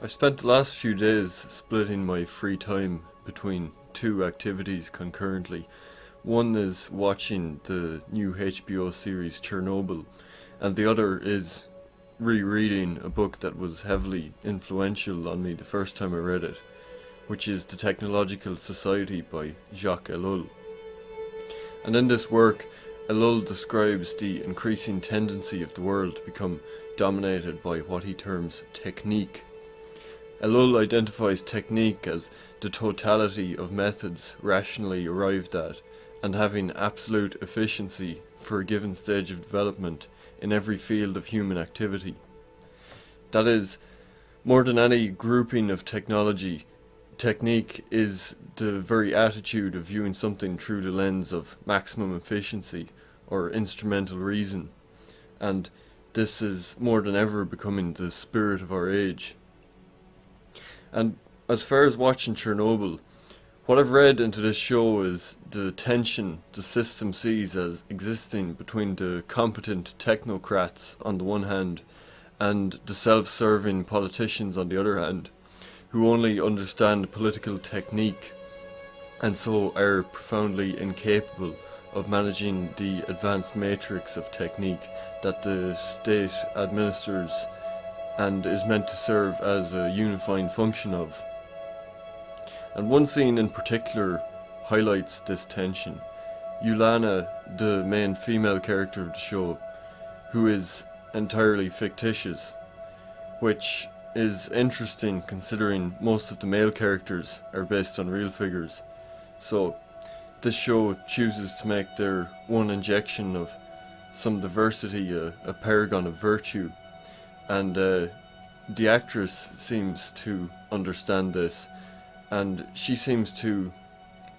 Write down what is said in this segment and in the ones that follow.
I spent the last few days splitting my free time between two activities concurrently. One is watching the new HBO series Chernobyl, and the other is rereading a book that was heavily influential on me the first time I read it, which is The Technological Society by Jacques Ellul. And in this work, Ellul describes the increasing tendency of the world to become dominated by what he terms technique. Ellul identifies technique as the totality of methods rationally arrived at and having absolute efficiency for a given stage of development in every field of human activity. That is, more than any grouping of technology, technique is the very attitude of viewing something through the lens of maximum efficiency or instrumental reason, and this is more than ever becoming the spirit of our age. And as far as watching Chernobyl, what I've read into this show is the tension the system sees as existing between the competent technocrats on the one hand and the self-serving politicians on the other hand, who only understand political technique and so are profoundly incapable of managing the advanced matrix of technique that the state administers and is meant to serve as a unifying function of. And one scene in particular highlights this tension. Ulana, the main female character of the show, who is entirely fictitious, which is interesting considering most of the male characters are based on real figures. So this show chooses to make their one injection of some diversity a paragon of virtue. And the actress seems to understand this, and she seems to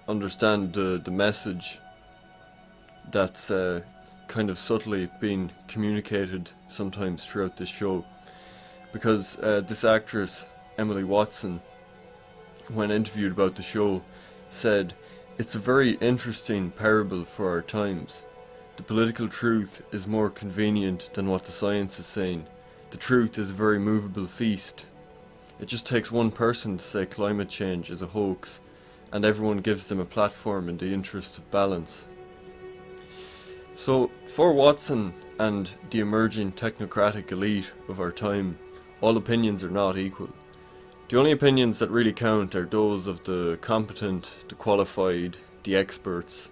understand the message that's kind of subtly being communicated sometimes throughout this show. Because this actress, Emily Watson, when interviewed about the show, said, "It's a very interesting parable for our times. The political truth is more convenient than what the science is saying. The truth is a very movable feast. It just takes one person to say climate change is a hoax, and everyone gives them a platform in the interest of balance." So, for Watson and the emerging technocratic elite of our time, all opinions are not equal. The only opinions that really count are those of the competent, the qualified, the experts.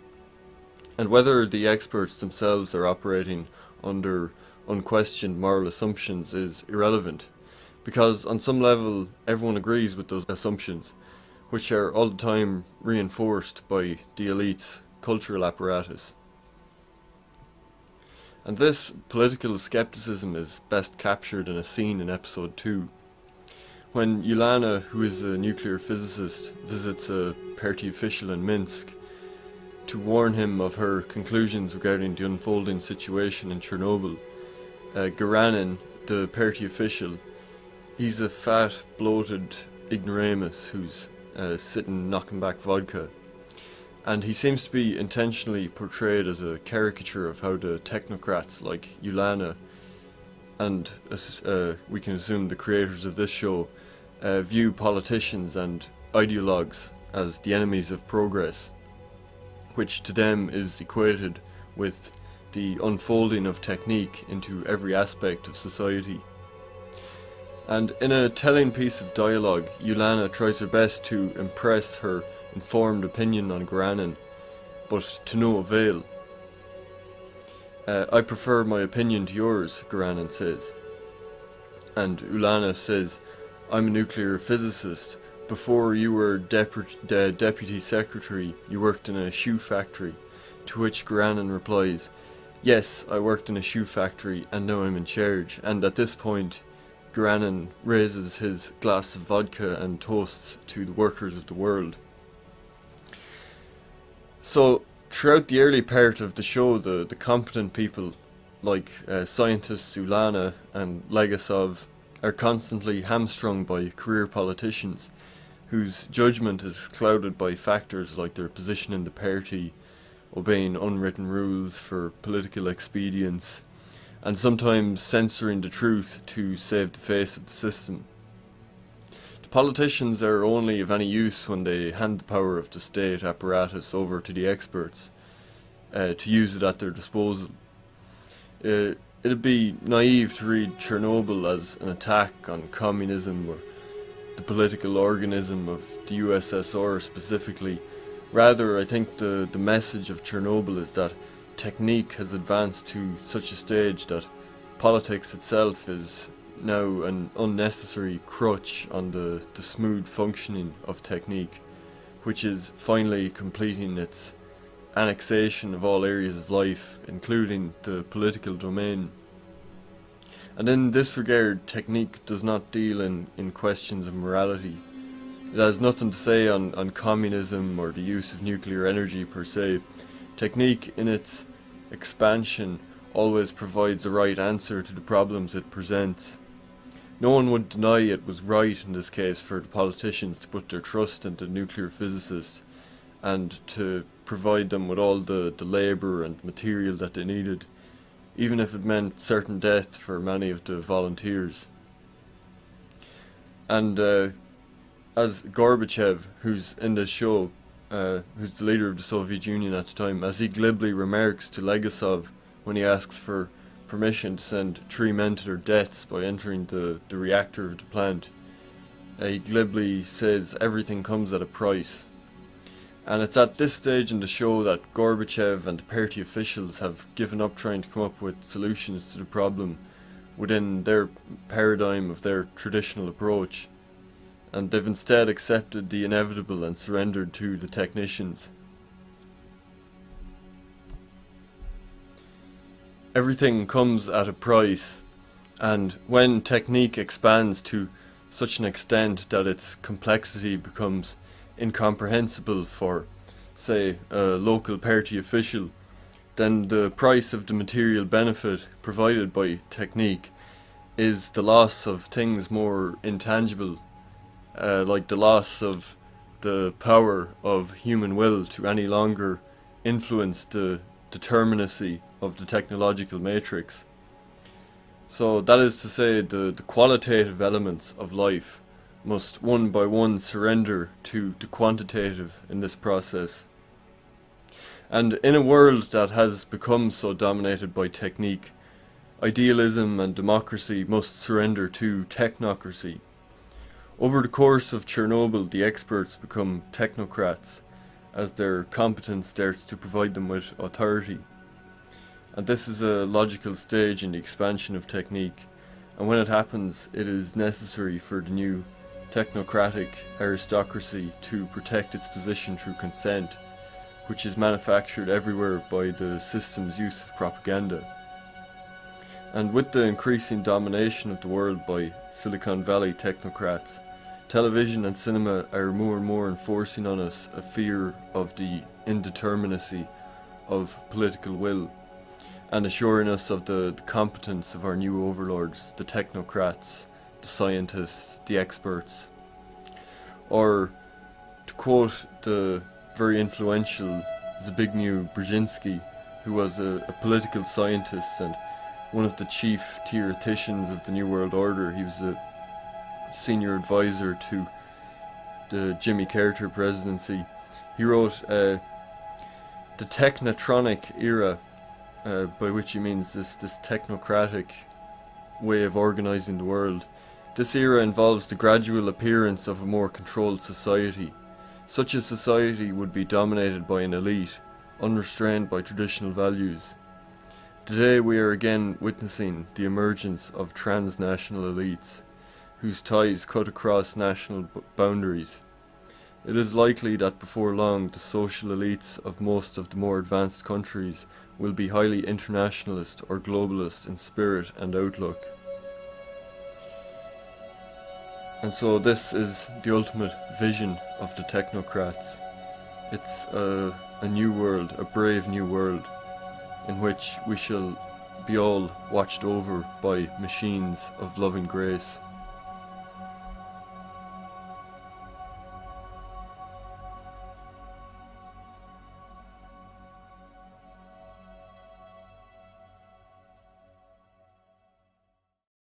And whether the experts themselves are operating under unquestioned moral assumptions is irrelevant, because on some level everyone agrees with those assumptions, which are all the time reinforced by the elite's cultural apparatus. And this political skepticism is best captured in a scene in episode 2, when Ulana, who is a nuclear physicist, visits a party official in Minsk to warn him of her conclusions regarding the unfolding situation in Chernobyl. Garanin, the party official, he's a fat, bloated ignoramus who's sitting knocking back vodka. And he seems to be intentionally portrayed as a caricature of how the technocrats like Ulana, and we can assume the creators of this show, view politicians and ideologues as the enemies of progress, which to them is equated with the unfolding of technique into every aspect of society. And in a telling piece of dialogue, Ulana tries her best to impress her informed opinion on Garanin, but to no avail. "I prefer my opinion to yours," Garanin says. And Ulana says, "I'm a nuclear physicist. Before you were deputy secretary, you worked in a shoe factory." To which Garanin replies, "Yes, I worked in a shoe factory and now I'm in charge." And at this point, Garanin raises his glass of vodka and toasts to the workers of the world. So, throughout the early part of the show, the competent people, like scientists Ulana and Legasov, are constantly hamstrung by career politicians, whose judgment is clouded by factors like their position in the party, obeying unwritten rules for political expedience, and sometimes censoring the truth to save the face of the system. Politicians are only of any use when they hand the power of the state apparatus over to the experts to use it at their disposal. It'd be naive to read Chernobyl as an attack on communism or the political organism of the USSR specifically. Rather, I think the message of Chernobyl is that technique has advanced to such a stage that politics itself is now an unnecessary crutch on the smooth functioning of technique, which is finally completing its annexation of all areas of life, including the political domain. And in this regard, technique does not deal in questions of morality. It has nothing to say on communism or the use of nuclear energy per se. Technique in its expansion always provides a right answer to the problems it presents. No one would deny it was right in this case for the politicians to put their trust into nuclear physicists and to provide them with all the labour and material that they needed, even if it meant certain death for many of the volunteers. And as Gorbachev, who's in this show, who's the leader of the Soviet Union at the time, as he glibly remarks to Legasov when he asks for permission to send 3 men to their deaths by entering the reactor of the plant, he glibly says everything comes at a price. And it's at this stage in the show that Gorbachev and the party officials have given up trying to come up with solutions to the problem within their paradigm of their traditional approach, and they've instead accepted the inevitable and surrendered to the technicians. Everything comes at a price, and when technique expands to such an extent that its complexity becomes incomprehensible for, say, a local party official, then the price of the material benefit provided by technique is the loss of things more intangible, like the loss of the power of human will to any longer influence the determinacy of the technological matrix. So that is to say, the qualitative elements of life must one by one surrender to the quantitative in this process. And in a world that has become so dominated by technique, idealism and democracy must surrender to technocracy. Over the course of Chernobyl, the experts become technocrats as their competence starts to provide them with authority. And this is a logical stage in the expansion of technique, and when it happens, it is necessary for the new technocratic aristocracy to protect its position through consent, which is manufactured everywhere by the system's use of propaganda. And with the increasing domination of the world by Silicon Valley technocrats, television and cinema are more and more enforcing on us a fear of the indeterminacy of political will, and assuring us of the competence of our new overlords, the technocrats, the scientists, the experts. Or, to quote the very influential Zbigniew Brzezinski, who was a political scientist and one of the chief theoreticians of the New World Order. He was a senior advisor to the Jimmy Carter presidency. He wrote, the technotronic era, by which he means this technocratic way of organizing the world. This era involves the gradual appearance of a more controlled society. Such a society would be dominated by an elite, unrestrained by traditional values. Today we are again witnessing the emergence of transnational elites, whose ties cut across national boundaries. It is likely that before long the social elites of most of the more advanced countries will be highly internationalist or globalist in spirit and outlook. And so this is the ultimate vision of the technocrats. It's a new world, a brave new world, in which we shall be all watched over by machines of loving grace.